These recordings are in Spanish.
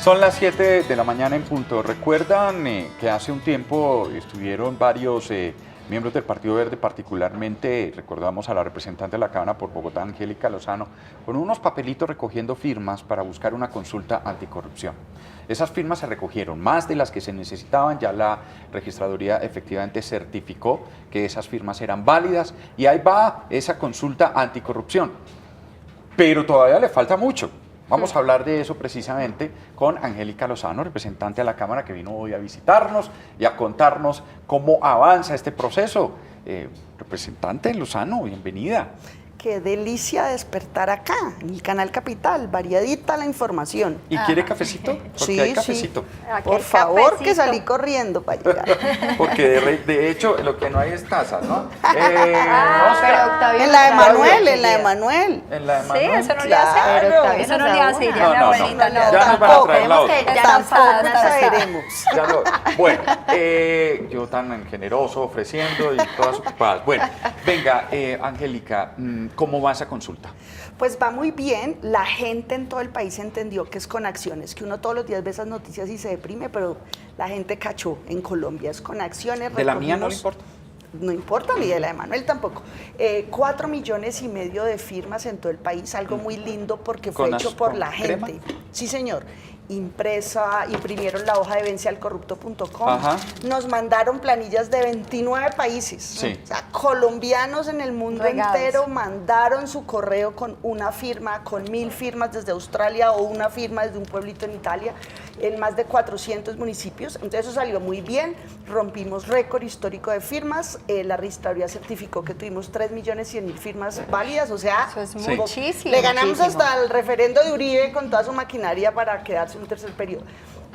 Son las 7 de la mañana en punto. ¿Recuerdan que hace un tiempo estuvieron varios miembros del Partido Verde, particularmente recordamos a la representante de la Cámara por Bogotá, Angélica Lozano, con unos papelitos recogiendo firmas para buscar una consulta anticorrupción? Esas firmas se recogieron, más de las que se necesitaban, ya la registraduría efectivamente certificó que esas firmas eran válidas y ahí va esa consulta anticorrupción. Pero todavía le falta mucho. Vamos a hablar de eso precisamente con Angélica Lozano, representante de la Cámara, que vino hoy a visitarnos y a contarnos cómo avanza este proceso. Representante Lozano, bienvenida. Qué delicia despertar acá, en el Canal Capital, variadita la información. ¿Y quiere cafecito? Porque Sí, hay cafecito. sí. Por favor, que salí corriendo para llegar. Porque de hecho lo que no hay es taza, ¿no? Pero Octavio En la de no Manuel, sabe. en la de Manuel. En la de Sí, Manuel. eso no le Claro, hace. pero Octavio eso no le hace, diría mi abuelita. Ya nos van a traer la otra. Ya Tampoco está, está. exageremos. Ya lo, bueno, yo tan generoso ofreciendo y todas ocupadas. Bueno, venga, Angélica, ¿cómo va esa consulta? Pues va muy bien, la gente en todo el país entendió que es con acciones, que uno todos los días ve esas noticias y se deprime, pero la gente cachó en Colombia, es con acciones. ¿De la mía no le importa? No importa, ni de la de Manuel tampoco. 4,5 millones de firmas en todo el país, algo muy lindo porque fue hecho por la crema? gente. Sí, señor. Imprimieron la hoja de vencialcorrupto.com, nos mandaron planillas de 29 países, sí. O sea, colombianos en el mundo Regados. entero mandaron su correo con una firma, con 1000 firmas desde Australia o una firma desde un pueblito en Italia, en más de 400 municipios, entonces eso salió muy bien, rompimos récord histórico de firmas, la registraduría certificó que tuvimos 3.100.000 firmas válidas, o sea, Eso es Sí. muchísimo. le ganamos muchísimo. hasta el referendo de Uribe con toda su maquinaria para quedarse un tercer periodo.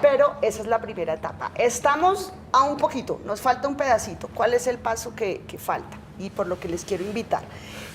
Pero esa es la primera etapa. Estamos a un poquito, nos falta un pedacito. ¿Cuál es el paso que falta? Y por lo que les quiero invitar.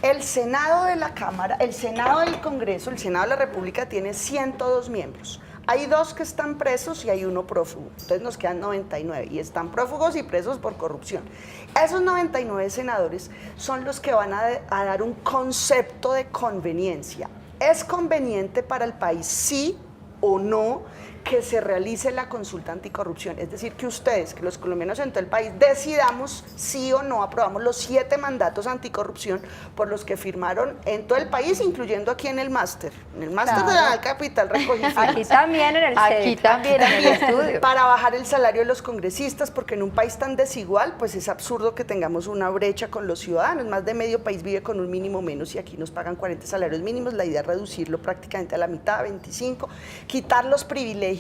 El Senado de la Cámara, el Senado del Congreso, el Senado de la República tiene 102 miembros. Hay 2 que están presos y hay 1 prófugo. Entonces nos quedan 99 y están prófugos y presos por corrupción. Esos 99 senadores son los que van a dar un concepto de conveniencia. ¿Es conveniente para el país, sí o no, que se realice la consulta anticorrupción? Es decir, que ustedes, que los colombianos en todo el país, decidamos sí o no aprobamos los 7 mandatos anticorrupción por los que firmaron en todo el país, incluyendo aquí en el máster. En el máster de la Capital recogí firmas. Aquí también en el Aquí CEDEC. también en el estudio. Para bajar el salario de los congresistas, porque en un país tan desigual, pues es absurdo que tengamos una brecha con los ciudadanos. Más de medio país vive con un mínimo menos y aquí nos pagan 40 salarios mínimos. La idea es reducirlo prácticamente a la mitad, 25, quitar los privilegios,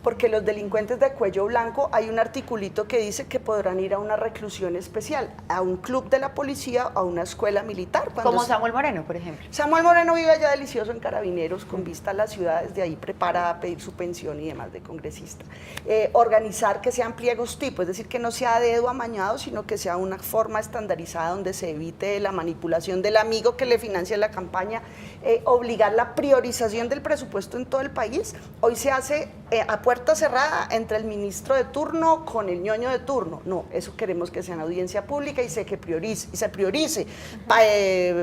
porque los delincuentes de cuello blanco, hay un articulito que dice que podrán ir a una reclusión especial, a un club de la policía, a una escuela militar. Como Samuel Moreno, por ejemplo. Samuel Moreno vive allá delicioso en Carabineros, con vista a las ciudades, de ahí prepara a pedir su pensión y demás de congresista. Organizar que sean pliegos tipo, es decir, que no sea a dedo amañado, sino que sea una forma estandarizada donde se evite la manipulación del amigo que le financia la campaña, obligar la priorización del presupuesto en todo el país. Hoy se hace a puerta cerrada entre el ministro de turno con el ñoño de turno. No, eso queremos que sea en audiencia pública y se priorice.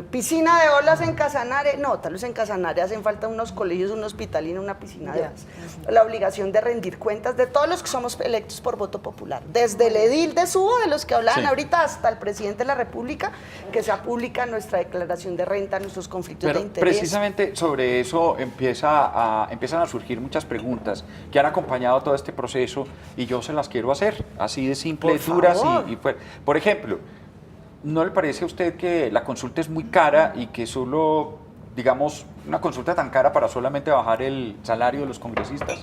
Piscina de olas en Casanare, no, tal vez en Casanare hacen falta unos colegios, un hospital y una piscina de olas. La obligación de rendir cuentas de todos los que somos electos por voto popular, desde el edil de Subo, de los que hablaban Sí. ahorita, hasta el presidente de la República, que sea pública nuestra declaración de renta, nuestros conflictos Pero de interés. precisamente sobre eso empiezan a surgir muchas preguntas que han acompañado todo este proceso y yo se las quiero hacer, así de simple, Por duras favor. y fuera. Por ejemplo, ¿no le parece a usted que la consulta es muy cara y que solo, digamos, una consulta tan cara para solamente bajar el salario de los congresistas?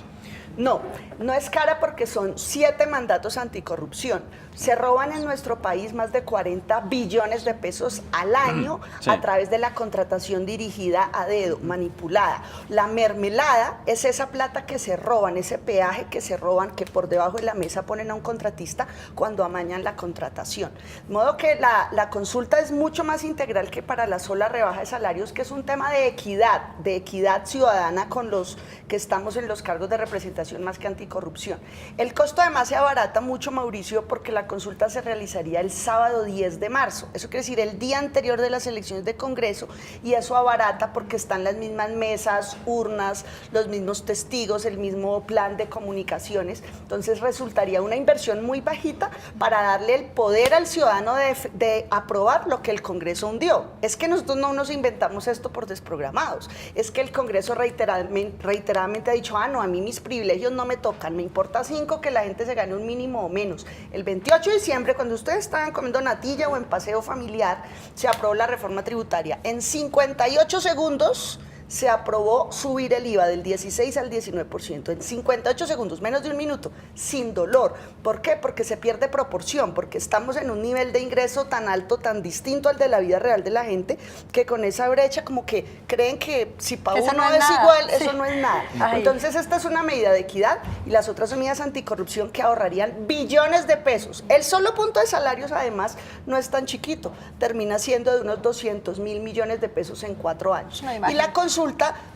No, no es cara porque son 7 mandatos anticorrupción. Se roban en nuestro país más de 40 billones de pesos al año Sí. a través de la contratación dirigida a dedo, manipulada. La mermelada es esa plata que se roban, ese peaje que se roban, que por debajo de la mesa ponen a un contratista cuando amañan la contratación. De modo que la consulta es mucho más integral que para la sola rebaja de salarios, que es un tema de equidad ciudadana con los que estamos en los cargos de representación reputación más que anticorrupción. El costo además se abarata mucho, Mauricio, porque la consulta se realizaría el sábado 10 de marzo. Eso quiere decir el día anterior de las elecciones de Congreso, y eso abarata porque están las mismas mesas, urnas, los mismos testigos, el mismo plan de comunicaciones. Entonces resultaría una inversión muy bajita para darle el poder al ciudadano de aprobar lo que el Congreso hundió. Es que nosotros no nos inventamos esto por desprogramados. Es que el Congreso reiteradamente ha dicho, no, a mí mis privilegios no me tocan, me importa 5 que la gente se gane un mínimo o menos. El 28 de diciembre, cuando ustedes estaban comiendo natilla o en paseo familiar, se aprobó la reforma tributaria. En 58 segundos se aprobó subir el IVA del 16 al 19%, en 58 segundos, menos de un minuto, sin dolor. ¿Por qué? Porque se pierde proporción, porque estamos en un nivel de ingreso tan alto, tan distinto al de la vida real de la gente, que con esa brecha como que creen que si para uno no es es nada. igual, Sí. eso no es nada. Ay. Entonces esta es una medida de equidad, y las otras son medidas anticorrupción que ahorrarían billones de pesos. El solo punto de salarios además no es tan chiquito, termina siendo de unos 200.000 millones de pesos en 4 años. No, Y imagínate. la consulta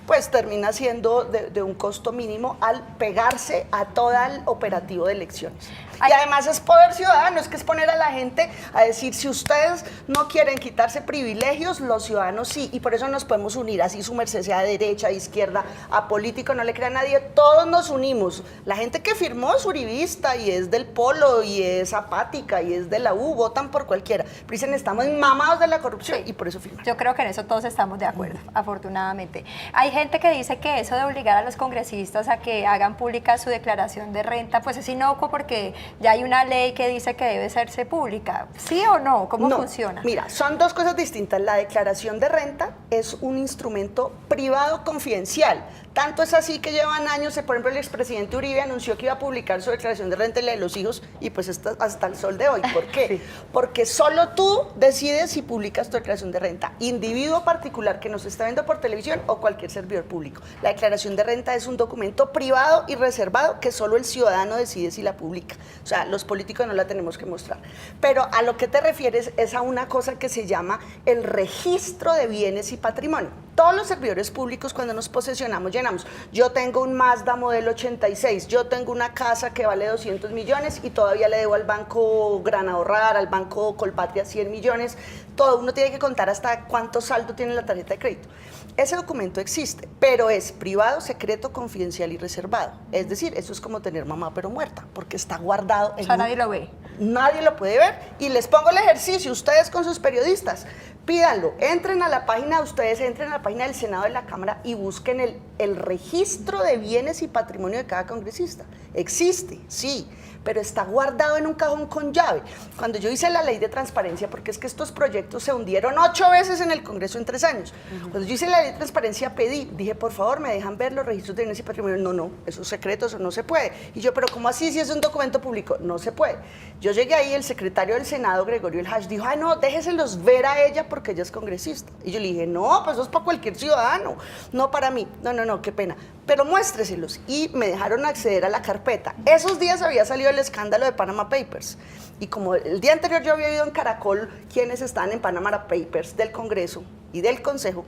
pues termina siendo de un costo mínimo al pegarse a todo el operativo de elecciones. Y además es poder ciudadano, es que es poner a la gente a decir, si ustedes no quieren quitarse privilegios, los ciudadanos sí, y por eso nos podemos unir, así su merced sea derecha, izquierda, a político, no le crea a nadie, todos nos unimos. La gente que firmó es uribista y es del Polo y es apática y es de la U, votan por cualquiera, pero dicen, estamos mamados de la corrupción, y por eso firman. Yo creo que en eso todos estamos de acuerdo, afortunadamente. Hay gente que dice que eso de obligar a los congresistas a que hagan pública su declaración de renta, pues es inocuo porque ya hay una ley que dice que debe hacerse pública. ¿Sí o no? ¿Cómo No, funciona? Mira, son dos cosas distintas. La declaración de renta es un instrumento privado confidencial. Tanto es así que llevan años, por ejemplo, el expresidente Uribe anunció que iba a publicar su declaración de renta y la de los hijos, y pues hasta el sol de hoy. ¿Por qué? Sí. Porque solo tú decides si publicas tu declaración de renta, individuo particular que nos está viendo por televisión o cualquier servidor público. La declaración de renta es un documento privado y reservado que solo el ciudadano decide si la publica. O sea, los políticos no la tenemos que mostrar. Pero a lo que te refieres es a una cosa que se llama el registro de bienes y patrimonio. Todos los servidores públicos, cuando nos posesionamos, llenamos. Yo tengo un Mazda modelo 86, yo tengo una casa que vale 200 millones y todavía le debo al Banco Gran Ahorrar, al Banco Colpatria 100 millones. Todo uno tiene que contar hasta cuánto saldo tiene la tarjeta de crédito. Ese documento existe, pero es privado, secreto, confidencial y reservado. Es decir, eso es como tener mamá pero muerta, porque está guardado en O sea, nadie lo ve. Nadie lo puede ver. Y les pongo el ejercicio, ustedes con sus periodistas, pídanlo, entren a la página, ustedes entren a la página del Senado, de la Cámara, y busquen el registro de bienes y patrimonio de cada congresista. Existe, sí, pero está guardado en un cajón con llave. Cuando yo hice la ley de transparencia, porque es que estos proyectos se hundieron 8 veces en el Congreso en 3 años. Cuando yo hice la ley de transparencia, dije, por favor, ¿me dejan ver los registros de bienes y patrimonio? No, eso es secreto, eso no se puede. Y yo, pero ¿cómo así si es un documento público? No se puede. Yo llegué ahí, el secretario del Senado, Gregorio El Hash, dijo, no, déjeselos ver a ella porque ella es congresista. Y yo le dije, no, pues eso es para cualquier ciudadano, no para mí. No, qué pena. Pero muéstreselos. Y me dejaron acceder a la carpeta. Esos días había salido el escándalo de Panama Papers. Y como el día anterior yo había oído en Caracol quienes están en Panama Papers del Congreso y del Consejo,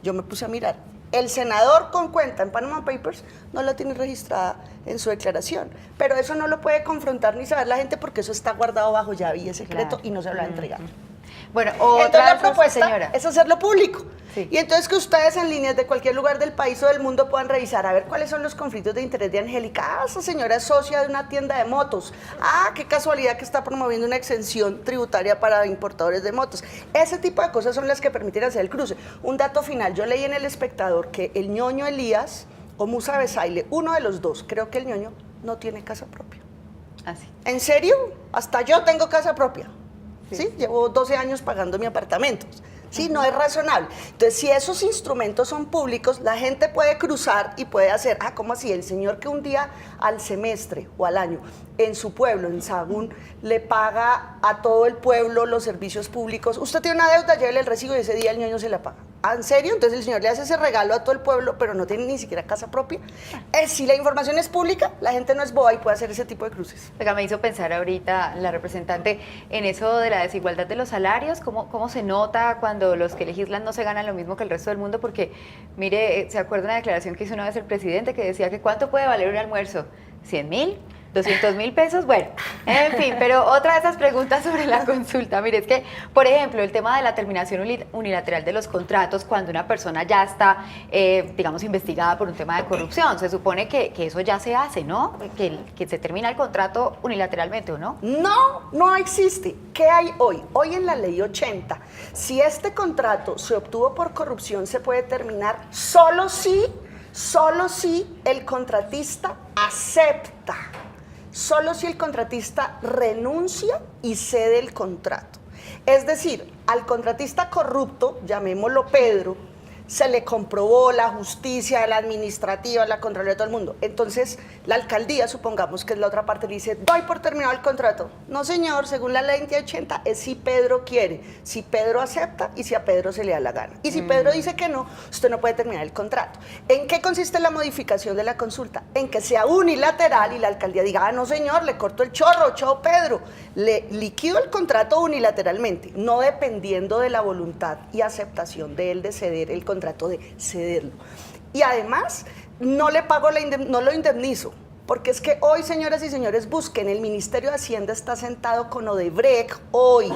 yo me puse a mirar. El senador con cuenta en Panama Papers no la tiene registrada en su declaración, pero eso no lo puede confrontar ni saber la gente porque eso está guardado bajo llave y es secreto, y no se lo va a entregar. Bueno, Entonces otra la propuesta señora. es hacerlo público. Sí. Y entonces que ustedes en líneas de cualquier lugar del país o del mundo puedan revisar a ver cuáles son los conflictos de interés de Angélica. Esa señora es socia de una tienda de motos. Qué casualidad que está promoviendo una exención tributaria para importadores de motos. Ese tipo de cosas son las que permiten hacer el cruce. Un dato final, yo leí en El Espectador que el ñoño Elías o Musa Besaile, uno de los dos, creo que el ñoño no tiene casa propia. Así. ¿En serio? Hasta yo tengo casa propia. ¿Sí? Llevo 12 años pagando mi apartamento. Sí, no es razonable. Entonces, si esos instrumentos son públicos, la gente puede cruzar y puede hacer, ¿cómo así? El señor que un día al semestre o al año en su pueblo, en Sahagún, le paga a todo el pueblo los servicios públicos. Usted tiene una deuda, llévele el recibo y ese día el ñoño se la paga. ¿En serio? Entonces el señor le hace ese regalo a todo el pueblo, pero no tiene ni siquiera casa propia. Si la información es pública, la gente no es boba y puede hacer ese tipo de cruces. Oiga, me hizo pensar ahorita la representante en eso de la desigualdad de los salarios, cómo se nota cuando cuando los que legislan no se ganan lo mismo que el resto del mundo, porque, mire, ¿se acuerda una declaración que hizo una vez el presidente que decía que cuánto puede valer un almuerzo? ¿100.000? ¿200.000 pesos? Bueno, en fin, pero otra de esas preguntas sobre la consulta, mire, es que, por ejemplo, el tema de la terminación unilateral de los contratos cuando una persona ya está, digamos, investigada por un tema de corrupción, se supone que eso ya se hace, ¿no? Que se termina el contrato unilateralmente, ¿o no? No, no existe. ¿Qué hay hoy? Hoy en la ley 80, si este contrato se obtuvo por corrupción, se puede terminar solo si el contratista acepta, solo si el contratista renuncia y cede el contrato. Es decir, al contratista corrupto, llamémoslo Pedro, se le comprobó la justicia, la administrativa, la Contraloría de todo el mundo. Entonces, la alcaldía, supongamos que es la otra parte, le dice, doy por terminado el contrato. No, señor, según la ley 80, es si Pedro quiere, si Pedro acepta y si a Pedro se le da la gana. Y si Pedro dice que no, usted no puede terminar el contrato. ¿En qué consiste la modificación de la consulta? En que sea unilateral y la alcaldía diga, no, señor, le corto el chorro, chao, Pedro. Le liquido el contrato unilateralmente, no dependiendo de la voluntad y aceptación de él de ceder el contrato, de cederlo. Y además, no le pago no lo indemnizo, porque es que hoy, señoras y señores, busquen, el Ministerio de Hacienda está sentado con Odebrecht hoy,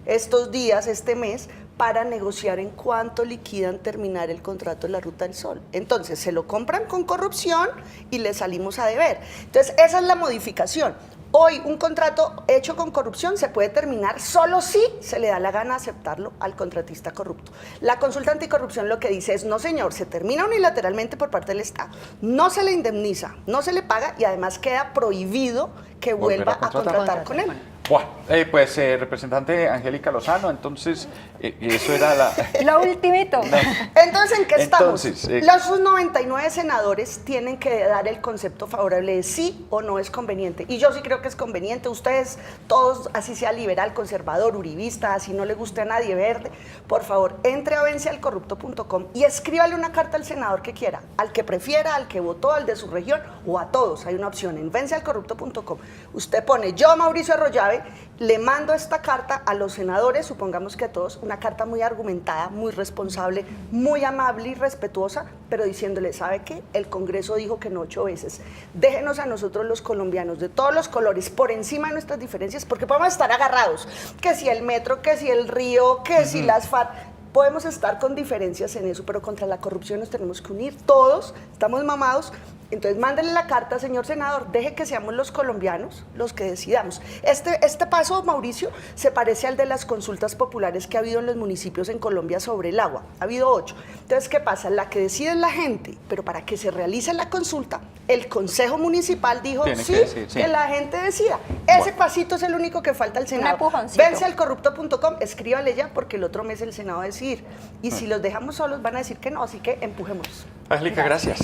estos días, este mes, para negociar en cuánto liquidan terminar el contrato de la Ruta del Sol. Entonces, se lo compran con corrupción y le salimos a deber. Entonces, esa es la modificación. Hoy un contrato hecho con corrupción se puede terminar solo si se le da la gana aceptarlo al contratista corrupto. La consulta anticorrupción lo que dice es, no señor, se termina unilateralmente por parte del Estado, no se le indemniza, no se le paga y además queda prohibido que vuelva a contratar con él. Bueno, pues representante Angélica Lozano, entonces eso era la... Lo ultimito. No. Entonces, ¿en qué estamos? Entonces, Los 99 senadores tienen que dar el concepto favorable de sí o no es conveniente. Y yo sí creo que es conveniente. Ustedes, todos, así sea liberal, conservador, uribista, así no le guste a nadie, verde, por favor, entre a vencealcorrupto.com y escríbale una carta al senador que quiera, al que prefiera, al que votó, al de su región o a todos. Hay una opción en vencealcorrupto.com. Usted pone, yo, Mauricio Arroyave, le mando esta carta a los senadores, supongamos que a todos, una carta muy argumentada, muy responsable, muy amable y respetuosa, pero diciéndole, ¿sabe qué? El Congreso dijo que no 8 veces. Déjenos a nosotros los colombianos de todos los colores, por encima de nuestras diferencias, porque podemos estar agarrados, que si el metro, que si el río, que si las FARC, podemos estar con diferencias en eso, pero contra la corrupción nos tenemos que unir todos, estamos mamados. Entonces, mándenle la carta, señor senador, deje que seamos los colombianos los que decidamos. Este paso, Mauricio, se parece al de las consultas populares que ha habido en los municipios en Colombia sobre el agua. Ha habido 8. Entonces, ¿qué pasa? La que decide es la gente, pero para que se realice la consulta, el Consejo Municipal dijo que la gente decida. Ese pasito es el único que falta al Senado. Vencealcorrupto.com, escríbale ya, porque el otro mes el Senado va a decidir. Y si los dejamos solos, van a decir que no, así que empujémoslos. Angélica, gracias.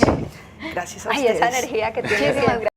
Gracias a Ay, ustedes. esa energía que tiene.